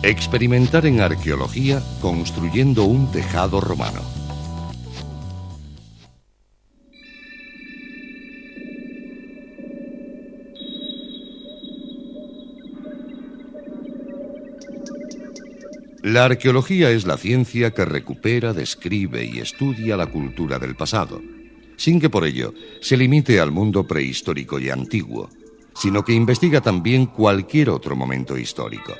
Experimentar en arqueología construyendo un tejado romano. La arqueología es la ciencia que recupera, describe y estudia la cultura del pasado, sin que por ello se limite al mundo prehistórico y antiguo, sino que investiga también cualquier otro momento histórico.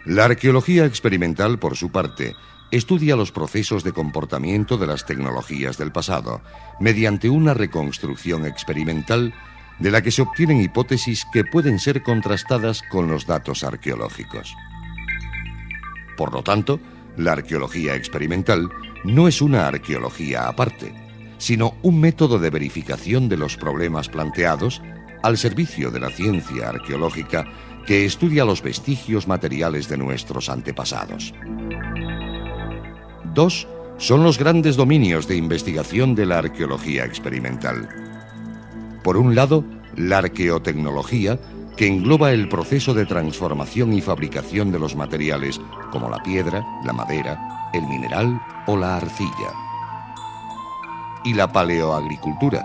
La arqueología experimental, por su parte, estudia los procesos de comportamiento de las tecnologías del pasado mediante una reconstrucción experimental de la que se obtienen hipótesis que pueden ser contrastadas con los datos arqueológicos. Por lo tanto, la arqueología experimental no es una arqueología aparte, sino un método de verificación de los problemas planteados al servicio de la ciencia arqueológica que estudia los vestigios materiales de nuestros antepasados. Dos son los grandes dominios de investigación de la arqueología experimental. Por un lado, la arqueotecnología, que engloba el proceso de transformación y fabricación de los materiales como la piedra, la madera, el mineral o la arcilla. Y la paleoagricultura,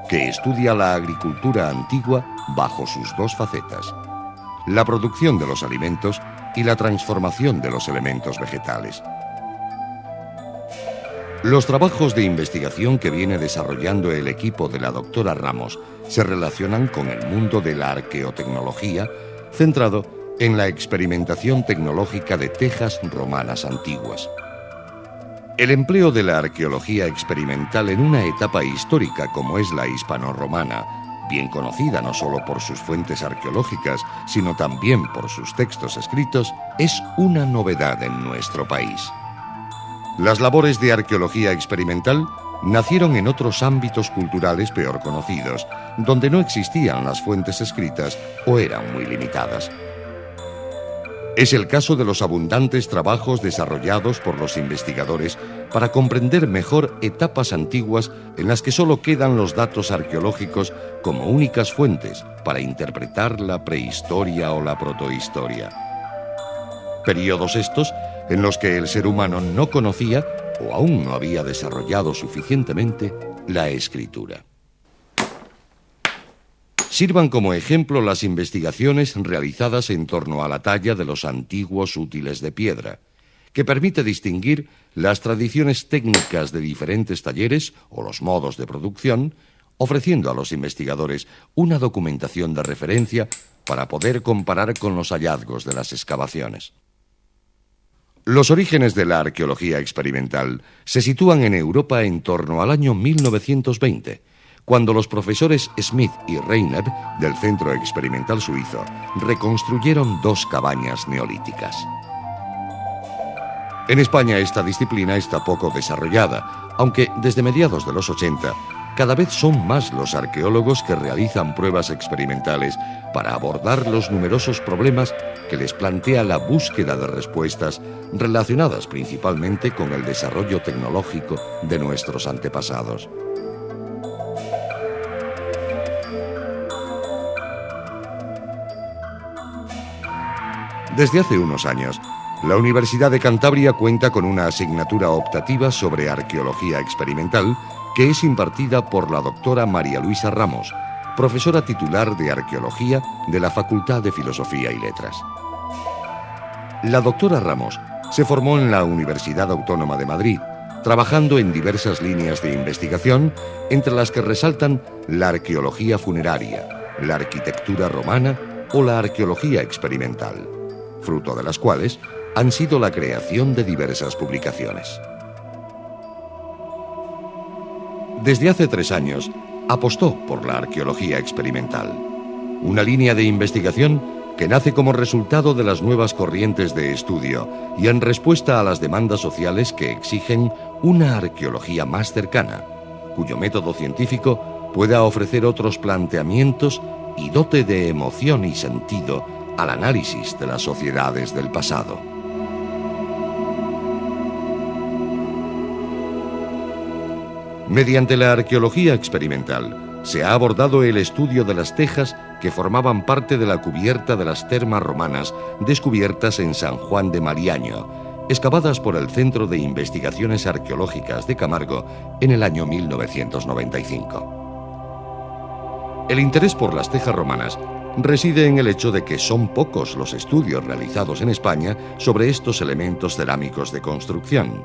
que estudia la agricultura antigua bajo sus dos facetas: la producción de los alimentos y la transformación de los elementos vegetales. Los trabajos de investigación que viene desarrollando el equipo de la doctora Ramos se relacionan con el mundo de la arqueotecnología, centrado en la experimentación tecnológica de tejas romanas antiguas. El empleo de la arqueología experimental en una etapa histórica como es la hispano-romana, bien conocida no solo por sus fuentes arqueológicas, sino también por sus textos escritos, es una novedad en nuestro país. Las labores de arqueología experimental nacieron en otros ámbitos culturales peor conocidos, donde no existían las fuentes escritas o eran muy limitadas. Es el caso de los abundantes trabajos desarrollados por los investigadores para comprender mejor etapas antiguas en las que solo quedan los datos arqueológicos como únicas fuentes para interpretar la prehistoria o la protohistoria. Periodos estos en los que el ser humano no conocía o aún no había desarrollado suficientemente la escritura. Sirvan como ejemplo las investigaciones realizadas en torno a la talla de los antiguos útiles de piedra, que permite distinguir las tradiciones técnicas de diferentes talleres o los modos de producción, ofreciendo a los investigadores una documentación de referencia para poder comparar con los hallazgos de las excavaciones. Los orígenes de la arqueología experimental se sitúan en Europa en torno al año 1920, cuando los profesores Smith y Reiner del Centro Experimental Suizo reconstruyeron dos cabañas neolíticas. En España esta disciplina está poco desarrollada, aunque desde mediados de los 80 cada vez son más los arqueólogos que realizan pruebas experimentales para abordar los numerosos problemas que les plantea la búsqueda de respuestas relacionadas principalmente con el desarrollo tecnológico de nuestros antepasados. Desde hace unos años, la Universidad de Cantabria cuenta con una asignatura optativa sobre arqueología experimental que es impartida por la doctora María Luisa Ramos, profesora titular de Arqueología de la Facultad de Filosofía y Letras. La doctora Ramos se formó en la Universidad Autónoma de Madrid, trabajando en diversas líneas de investigación, entre las que resaltan la arqueología funeraria, la arquitectura romana o la arqueología experimental, fruto de las cuales han sido la creación de diversas publicaciones. Desde hace 3 años, apostó por la arqueología experimental, una línea de investigación que nace como resultado de las nuevas corrientes de estudio y en respuesta a las demandas sociales que exigen una arqueología más cercana, cuyo método científico pueda ofrecer otros planteamientos y dote de emoción y sentido al análisis de las sociedades del pasado. Mediante la arqueología experimental se ha abordado el estudio de las tejas que formaban parte de la cubierta de las termas romanas descubiertas en San Juan de Mariaño, excavadas por el Centro de Investigaciones Arqueológicas de Camargo en el año 1995. El interés por las tejas romanas reside en el hecho de que son pocos los estudios realizados en España sobre estos elementos cerámicos de construcción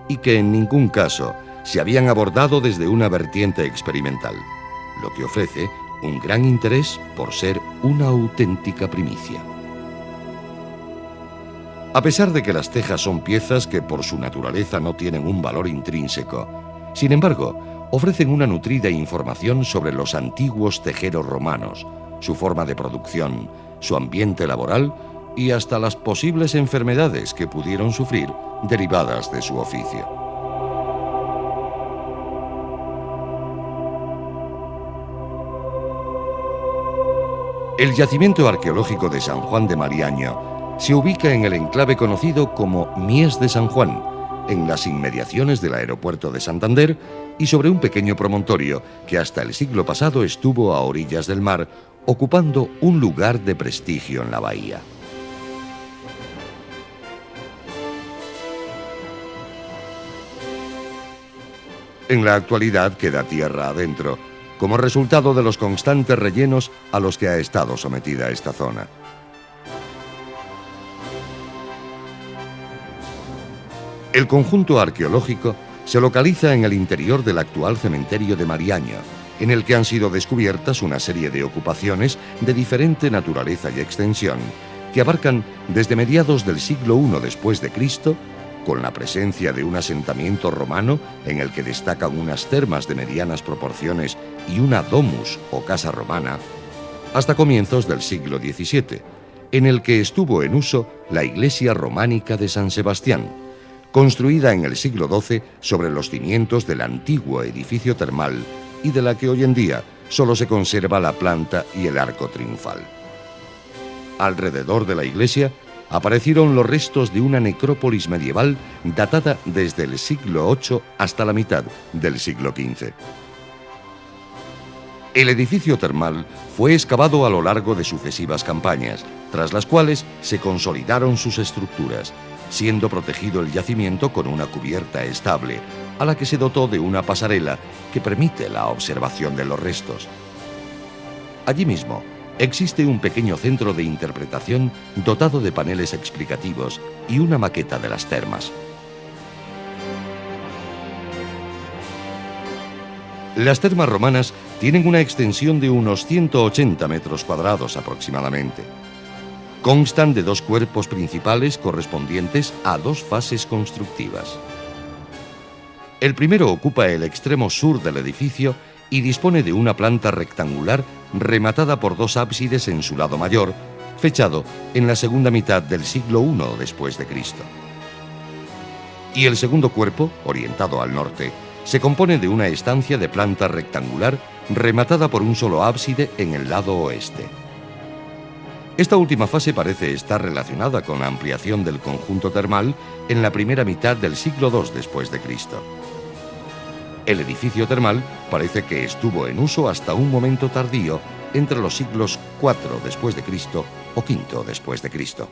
y que en ningún caso se habían abordado desde una vertiente experimental, lo que ofrece un gran interés por ser una auténtica primicia. A pesar de que las tejas son piezas que por su naturaleza no tienen un valor intrínseco, sin embargo, ofrecen una nutrida información sobre los antiguos tejeros romanos, su forma de producción, su ambiente laboral y hasta las posibles enfermedades que pudieron sufrir derivadas de su oficio. El yacimiento arqueológico de San Juan de Mariaño se ubica en el enclave conocido como Mies de San Juan, en las inmediaciones del aeropuerto de Santander y sobre un pequeño promontorio que hasta el siglo pasado estuvo a orillas del mar, ocupando un lugar de prestigio en la bahía. En la actualidad queda tierra adentro, como resultado de los constantes rellenos a los que ha estado sometida esta zona. El conjunto arqueológico se localiza en el interior del actual cementerio de Mariaño, en el que han sido descubiertas una serie de ocupaciones de diferente naturaleza y extensión, que abarcan desde mediados del siglo I después de Cristo, con la presencia de un asentamiento romano en el que destacan unas termas de medianas proporciones y una domus o casa romana, hasta comienzos del siglo XVII, en el que estuvo en uso la iglesia románica de San Sebastián, construida en el siglo XII sobre los cimientos del antiguo edificio termal y de la que hoy en día solo se conserva la planta y el arco triunfal. Alrededor de la iglesia aparecieron los restos de una necrópolis medieval datada desde el siglo VIII hasta la mitad del siglo XV. El edificio termal fue excavado a lo largo de sucesivas campañas, tras las cuales se consolidaron sus estructuras, siendo protegido el yacimiento con una cubierta estable, a la que se dotó de una pasarela que permite la observación de los restos. Allí mismo existe un pequeño centro de interpretación dotado de paneles explicativos y una maqueta de las termas. Las termas romanas tienen una extensión de unos 180 metros cuadrados aproximadamente. Constan de dos cuerpos principales correspondientes a dos fases constructivas. El primero ocupa el extremo sur del edificio y dispone de una planta rectangular rematada por dos ábsides en su lado mayor, fechado en la segunda mitad del siglo I después de Cristo. Y el segundo cuerpo, orientado al norte, se compone de una estancia de planta rectangular rematada por un solo ábside en el lado oeste. Esta última fase parece estar relacionada con la ampliación del conjunto termal en la primera mitad del siglo II después de Cristo. El edificio termal parece que estuvo en uso hasta un momento tardío entre los siglos IV después de Cristo o V después de Cristo.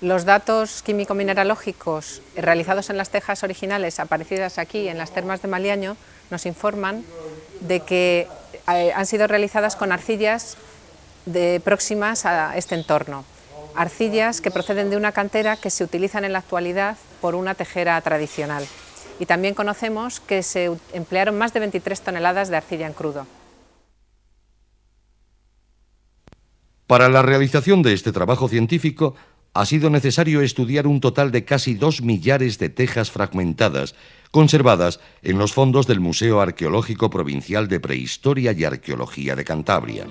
Los datos químico-mineralógicos realizados en las tejas originales aparecidas aquí en las termas de Mariaño nos informan de que han sido realizadas con arcillas próximas a este entorno. Arcillas que proceden de una cantera que se utilizan en la actualidad por una tejera tradicional. Y también conocemos que se emplearon más de 23 toneladas de arcilla en crudo. Para la realización de este trabajo científico ha sido necesario estudiar un total de casi 2 millares de tejas fragmentadas, conservadas en los fondos del Museo Arqueológico Provincial de Prehistoria y Arqueología de Cantabria.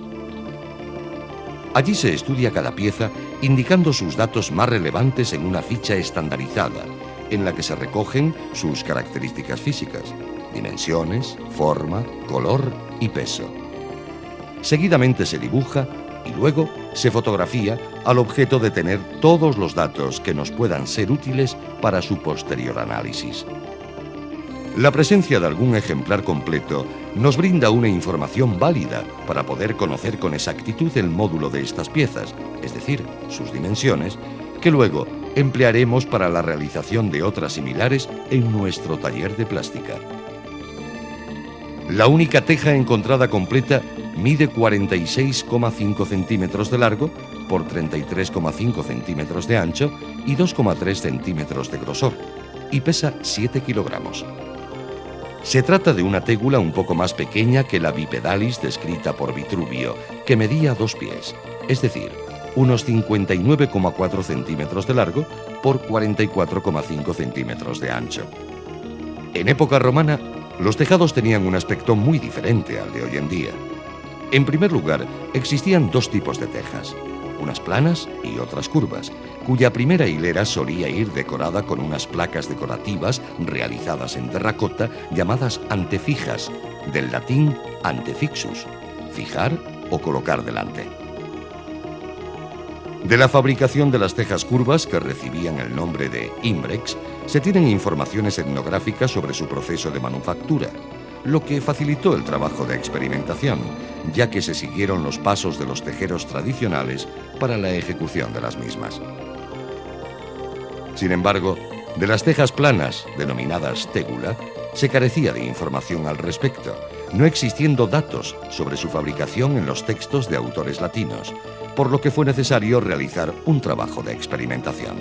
Allí se estudia cada pieza indicando sus datos más relevantes en una ficha estandarizada, en la que se recogen sus características físicas, dimensiones, forma, color y peso. Seguidamente se dibuja y luego se fotografía al objeto de tener todos los datos que nos puedan ser útiles para su posterior análisis. La presencia de algún ejemplar completo nos brinda una información válida para poder conocer con exactitud el módulo de estas piezas, es decir, sus dimensiones, que luego emplearemos para la realización de otras similares en nuestro taller de plástica. La única teja encontrada completa mide 46,5 centímetros de largo por 33,5 centímetros de ancho y 2,3 centímetros de grosor, y pesa 7 kilogramos. Se trata de una tégula un poco más pequeña que la Bipedalis descrita por Vitruvio, que medía 2 pies, es decir, unos 59,4 centímetros de largo por 44,5 centímetros de ancho. En época romana, los tejados tenían un aspecto muy diferente al de hoy en día. En primer lugar, existían 2 tipos de tejas, unas planas y otras curvas, cuya primera hilera solía ir decorada con unas placas decorativas realizadas en terracota llamadas antefijas, del latín antefixus, fijar o colocar delante. De la fabricación de las tejas curvas, que recibían el nombre de imbrex, se tienen informaciones etnográficas sobre su proceso de manufactura, lo que facilitó el trabajo de experimentación, ya que se siguieron los pasos de los tejeros tradicionales para la ejecución de las mismas. Sin embargo, de las tejas planas, denominadas tégula, se carecía de información al respecto, no existiendo datos sobre su fabricación en los textos de autores latinos, por lo que fue necesario realizar un trabajo de experimentación.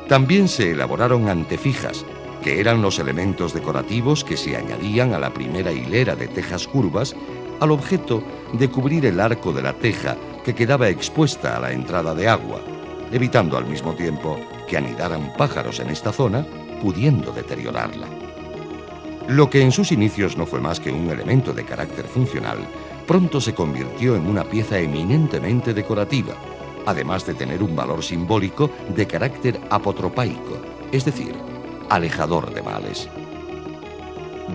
También se elaboraron antefijas, que eran los elementos decorativos que se añadían a la primera hilera de tejas curvas al objeto de cubrir el arco de la teja que quedaba expuesta a la entrada de agua, evitando al mismo tiempo que anidaran pájaros en esta zona, pudiendo deteriorarla. Lo que en sus inicios no fue más que un elemento de carácter funcional, pronto se convirtió en una pieza eminentemente decorativa, además de tener un valor simbólico de carácter apotropaico, es decir, alejador de males.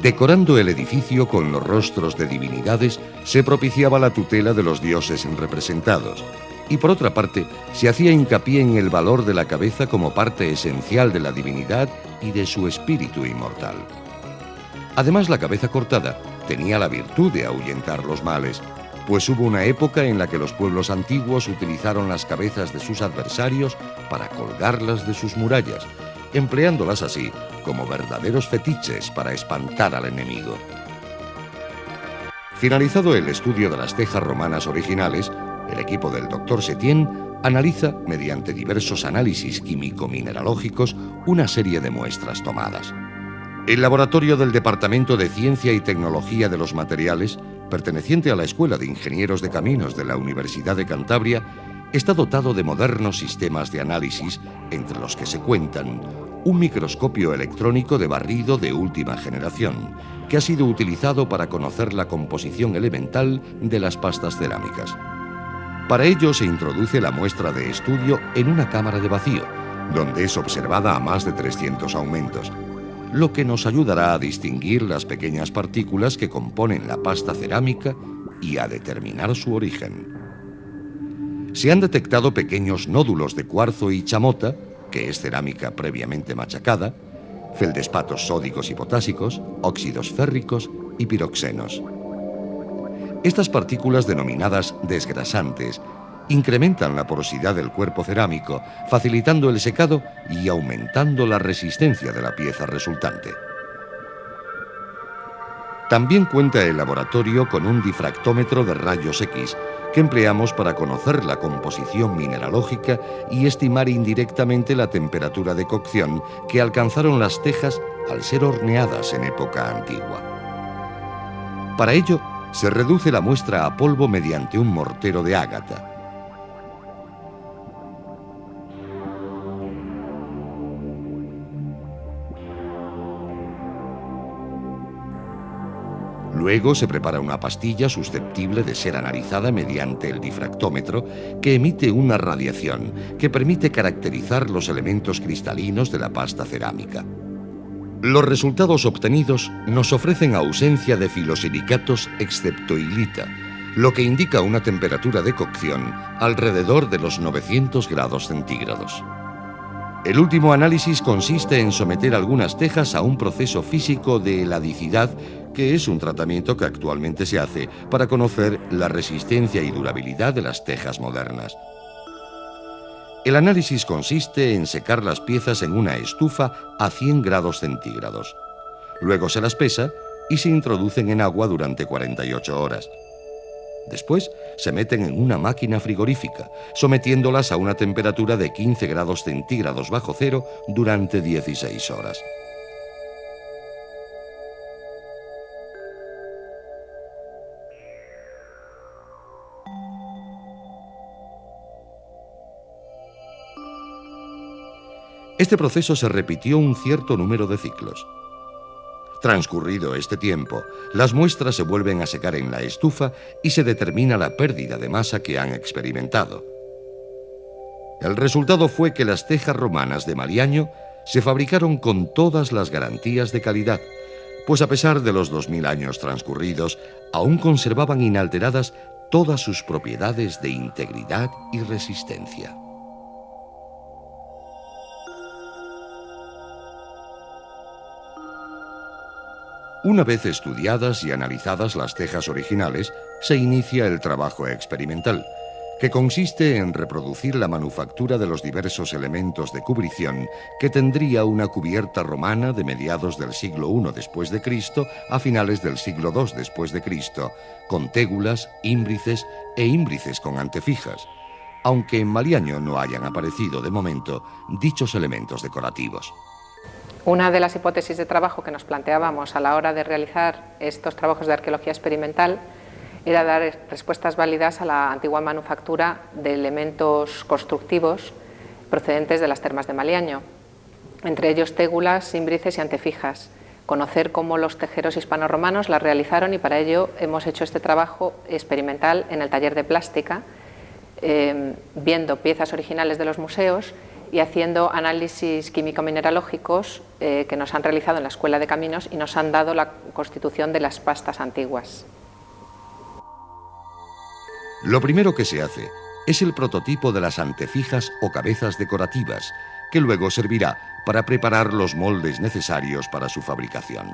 Decorando el edificio con los rostros de divinidades, se propiciaba la tutela de los dioses representados, y por otra parte, se hacía hincapié en el valor de la cabeza como parte esencial de la divinidad y de su espíritu inmortal. Además, la cabeza cortada tenía la virtud de ahuyentar los males, pues hubo una época en la que los pueblos antiguos utilizaron las cabezas de sus adversarios para colgarlas de sus murallas, empleándolas así como verdaderos fetiches para espantar al enemigo. Finalizado el estudio de las tejas romanas originales, el equipo del Dr. Setien analiza, mediante diversos análisis químico-mineralógicos, una serie de muestras tomadas. El laboratorio del Departamento de Ciencia y Tecnología de los Materiales, perteneciente a la Escuela de Ingenieros de Caminos de la Universidad de Cantabria, está dotado de modernos sistemas de análisis, entre los que se cuentan un microscopio electrónico de barrido de última generación, que ha sido utilizado para conocer la composición elemental de las pastas cerámicas. Para ello se introduce la muestra de estudio en una cámara de vacío, donde es observada a más de 300 aumentos, lo que nos ayudará a distinguir las pequeñas partículas que componen la pasta cerámica y a determinar su origen. Se han detectado pequeños nódulos de cuarzo y chamota, que es cerámica previamente machacada, feldespatos sódicos y potásicos, óxidos férricos y piroxenos. Estas partículas, denominadas desgrasantes, incrementan la porosidad del cuerpo cerámico, facilitando el secado y aumentando la resistencia de la pieza resultante. También cuenta el laboratorio con un difractómetro de rayos X, que empleamos para conocer la composición mineralógica y estimar indirectamente la temperatura de cocción que alcanzaron las tejas al ser horneadas en época antigua. Para ello, se reduce la muestra a polvo mediante un mortero de ágata. Luego se prepara una pastilla susceptible de ser analizada mediante el difractómetro, que emite una radiación que permite caracterizar los elementos cristalinos de la pasta cerámica. Los resultados obtenidos nos ofrecen ausencia de filosilicatos excepto hilita, lo que indica una temperatura de cocción alrededor de los 900 grados centígrados. El último análisis consiste en someter algunas tejas a un proceso físico de heladicidad, que es un tratamiento que actualmente se hace para conocer la resistencia y durabilidad de las tejas modernas. El análisis consiste en secar las piezas en una estufa a 100 grados centígrados. Luego se las pesa y se introducen en agua durante 48 horas. Después se meten en una máquina frigorífica, sometiéndolas a una temperatura de 15 grados centígrados bajo cero durante 16 horas. Este proceso se repitió un cierto número de ciclos. Transcurrido este tiempo, las muestras se vuelven a secar en la estufa y se determina la pérdida de masa que han experimentado. El resultado fue que las tejas romanas de Maliaño se fabricaron con todas las garantías de calidad, pues a pesar de los 2000 años transcurridos, aún conservaban inalteradas todas sus propiedades de integridad y resistencia. Una vez estudiadas y analizadas las tejas originales, se inicia el trabajo experimental, que consiste en reproducir la manufactura de los diversos elementos de cubrición que tendría una cubierta romana de mediados del siglo I después de Cristo a finales del siglo II después de Cristo, con tégulas, ímbrices e ímbrices con antefijas, aunque en Maliaño no hayan aparecido de momento dichos elementos decorativos. Una de las hipótesis de trabajo que nos planteábamos a la hora de realizar estos trabajos de arqueología experimental era dar respuestas válidas a la antigua manufactura de elementos constructivos procedentes de las termas de Maliaño, entre ellos tégulas, ímbrices y antefijas. Conocer cómo los tejeros hispano-romanos las realizaron, y para ello hemos hecho este trabajo experimental en el taller de plástica, viendo piezas originales de los museos y haciendo análisis químico-mineralógicos que nos han realizado en la Escuela de Caminos y nos han dado la constitución de las pastas antiguas. Lo primero que se hace es el prototipo de las antefijas o cabezas decorativas, que luego servirá para preparar los moldes necesarios para su fabricación.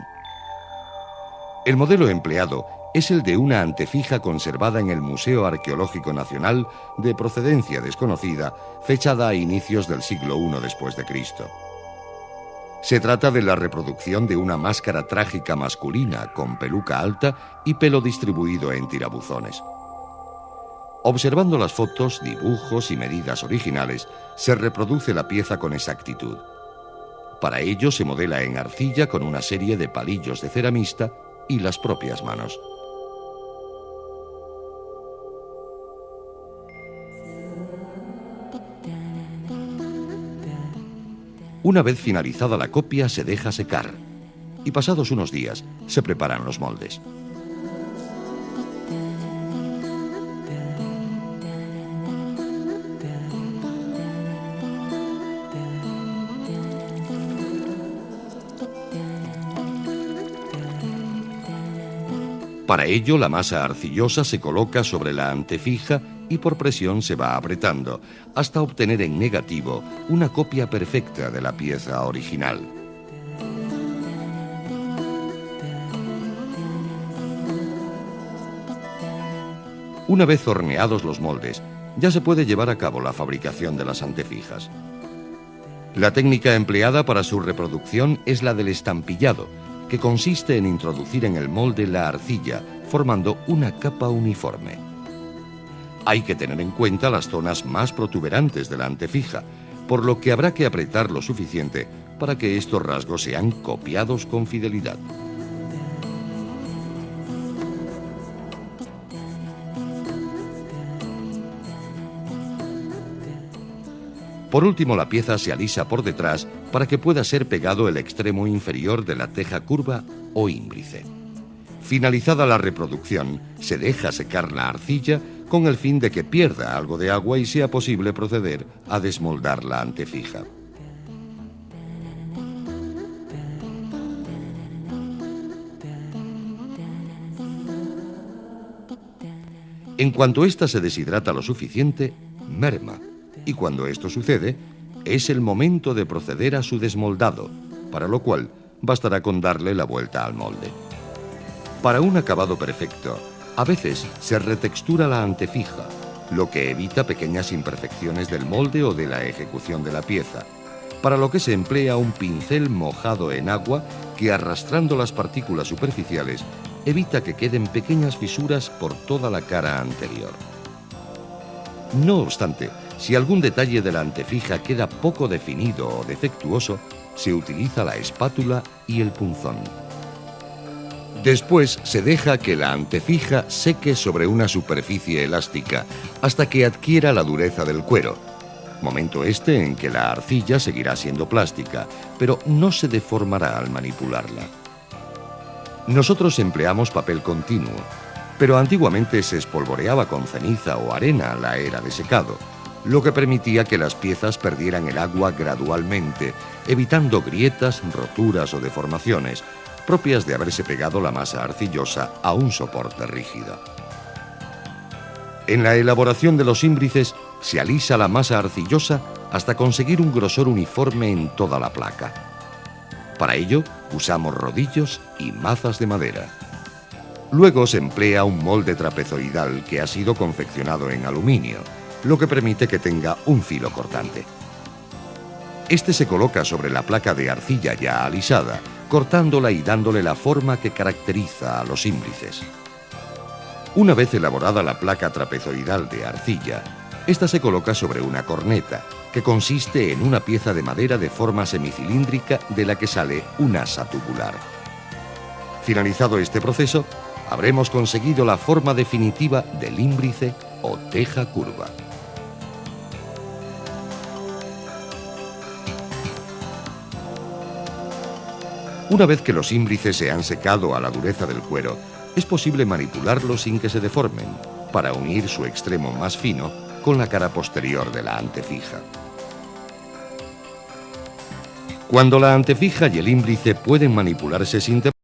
El modelo empleado es el de una antefija conservada en el Museo Arqueológico Nacional de procedencia desconocida, fechada a inicios del siglo I después de Cristo. Se trata de la reproducción de una máscara trágica masculina con peluca alta y pelo distribuido en tirabuzones. Observando las fotos, dibujos y medidas originales, se reproduce la pieza con exactitud. Para ello se modela en arcilla con una serie de palillos de ceramista y las propias manos. Una vez finalizada la copia se deja secar y pasados unos días se preparan los moldes. Para ello, la masa arcillosa se coloca sobre la antefija y por presión se va apretando, hasta obtener en negativo una copia perfecta de la pieza original. Una vez horneados los moldes, ya se puede llevar a cabo la fabricación de las antefijas. La técnica empleada para su reproducción es la del estampillado, que consiste en introducir en el molde la arcilla, formando una capa uniforme. Hay que tener en cuenta las zonas más protuberantes de la antefija, por lo que habrá que apretar lo suficiente para que estos rasgos sean copiados con fidelidad. Por último, la pieza se alisa por detrás para que pueda ser pegado el extremo inferior de la teja curva o ímbrice. Finalizada la reproducción, se deja secar la arcilla con el fin de que pierda algo de agua y sea posible proceder a desmoldar la antefija. En cuanto ésta se deshidrata lo suficiente, merma. Y cuando esto sucede, es el momento de proceder a su desmoldado, para lo cual bastará con darle la vuelta al molde. Para un acabado perfecto, a veces se retextura la antefija, lo que evita pequeñas imperfecciones del molde o de la ejecución de la pieza, para lo que se emplea un pincel mojado en agua que, arrastrando las partículas superficiales, evita que queden pequeñas fisuras por toda la cara anterior. No obstante, si algún detalle de la antefija queda poco definido o defectuoso, se utiliza la espátula y el punzón. Después se deja que la antefija seque sobre una superficie elástica hasta que adquiera la dureza del cuero, momento este en que la arcilla seguirá siendo plástica, pero no se deformará al manipularla. Nosotros empleamos papel continuo, pero antiguamente se espolvoreaba con ceniza o arena a la era de secado, lo que permitía que las piezas perdieran el agua gradualmente, evitando grietas, roturas o deformaciones, propias de haberse pegado la masa arcillosa a un soporte rígido. En la elaboración de los ímbrices se alisa la masa arcillosa hasta conseguir un grosor uniforme en toda la placa. Para ello usamos rodillos y mazas de madera. Luego se emplea un molde trapezoidal que ha sido confeccionado en aluminio, lo que permite que tenga un filo cortante. Este se coloca sobre la placa de arcilla ya alisada, cortándola y dándole la forma que caracteriza a los ímbrices. Una vez elaborada la placa trapezoidal de arcilla, esta se coloca sobre una corneta, que consiste en una pieza de madera de forma semicilíndrica de la que sale un asa tubular. Finalizado este proceso, habremos conseguido la forma definitiva del ímbrice o teja curva. Una vez que los ímbrices se han secado a la dureza del cuero, es posible manipularlos sin que se deformen, para unir su extremo más fino con la cara posterior de la antefija. Cuando la antefija y el ímbrice pueden manipularse sin